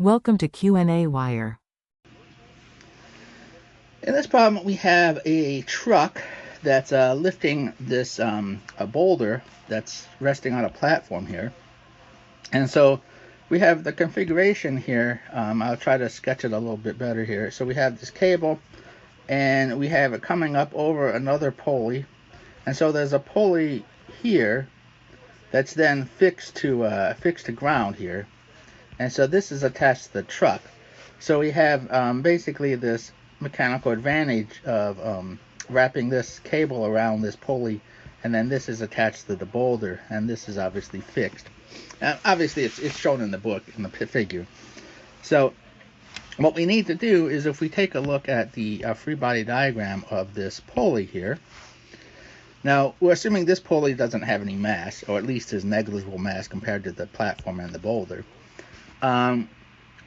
Welcome to qnawire. In this problem, we have a truck that's lifting this a boulder that's resting on a platform here. And so we have the configuration here. I'll try to sketch it a little bit better here. So we have this cable, and we have it coming up over another pulley. And so there's a pulley here that's then fixed to ground here. And so this is attached to the truck. So we have basically this mechanical advantage of wrapping this cable around this pulley, and then this is attached to the boulder, and this is obviously fixed. Obviously it's shown in the book in the figure. So what we need to do is, if we take a look at the free body diagram of this pulley here, now we're assuming this pulley doesn't have any mass, or at least is negligible mass compared to the platform and the boulder.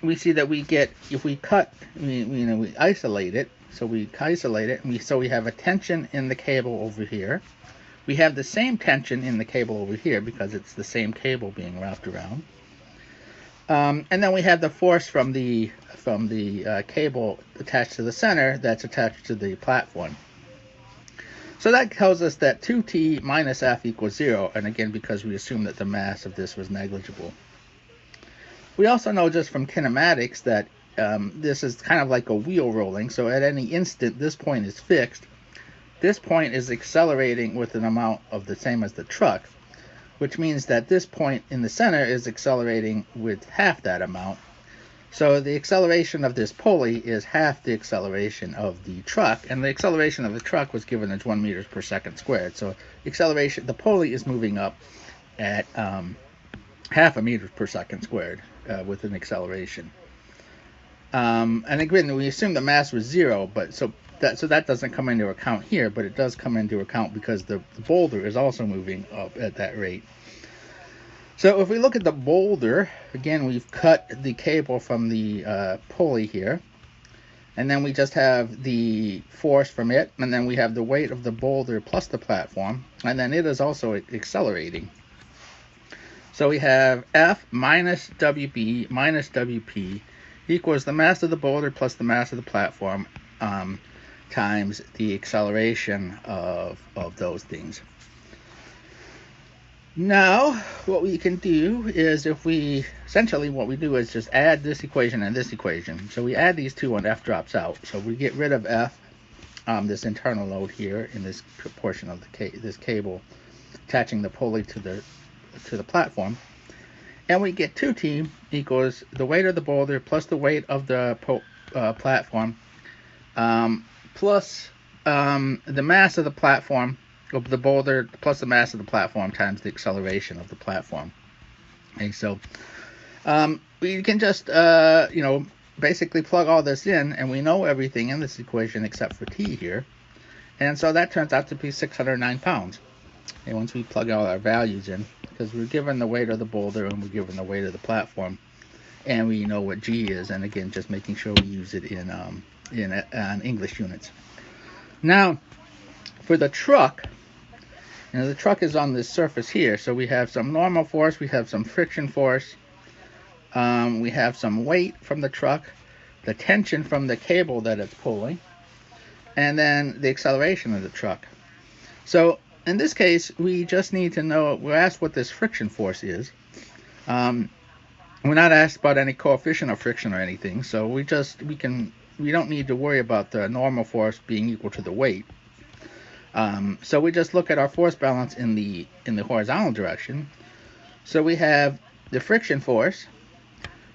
We see that we get, if we cut, we isolate it. So we isolate it, and we have a tension in the cable over here. We have the same tension in the cable over here because it's the same cable being wrapped around. And then we have the force from the cable attached to the center that's attached to the platform. So that tells us that 2t minus F equals 0, and again, because we assume that the mass of this was negligible. We also know just from kinematics that this is kind of like a wheel rolling, so at any instant this point is fixed. This point is accelerating with an amount of the same as the truck, which means that this point in the center is accelerating with half that amount. So the acceleration of this pulley is half the acceleration of the truck, and the acceleration of the truck was given as 1 meters per second squared. So acceleration, the pulley is moving up at half a meter per second squared with an acceleration. And again, we assume the mass was 0, but so that doesn't come into account here, but it does come into account because the boulder is also moving up at that rate. So if we look at the boulder, again, we've cut the cable from the pulley here, and then we just have the force from it, and then we have the weight of the boulder plus the platform, and then it is also accelerating. So we have F minus WB minus WP equals the mass of the boulder plus the mass of the platform times the acceleration of those things. Now, what we can do is, essentially what we do is just add this equation and this equation. So we add these two and F drops out. So we get rid of F, this internal load here in this portion of this cable attaching the pulley to the platform, and we get 2t equals the weight of the boulder plus the weight of the platform plus the mass of the platform of the boulder plus the mass of the platform times the acceleration of the platform. Okay, so we can just basically plug all this in, and we know everything in this equation except for t here, and so that turns out to be 609 pounds. And once we plug all our values in, because we're given the weight of the boulder and we're given the weight of the platform, and we know what G is, and again, just making sure we use it in English units. Now, for the truck, the truck is on this surface here, so we have some normal force, we have some friction force, we have some weight from the truck, the tension from the cable that it's pulling, and then the acceleration of the truck. So in this case, we just need to know, we're asked what this friction force is. We're not asked about any coefficient of friction or anything, so we don't need to worry about the normal force being equal to the weight. So we just look at our force balance in the horizontal direction. So we have the friction force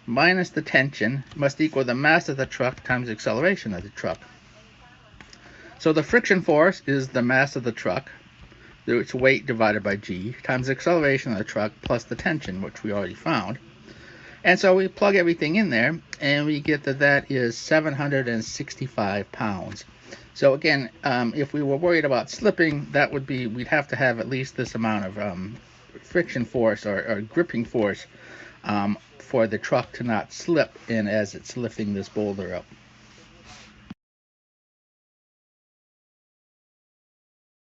minus the tension must equal the mass of the truck times the acceleration of the truck. So the friction force is the mass of the truck, its weight divided by g, times the acceleration of the truck plus the tension, which we already found. And so we plug everything in there, and we get that is 765 pounds. So again, if we were worried about slipping, we'd have to have at least this amount of friction force or gripping force for the truck to not slip in as it's lifting this boulder up.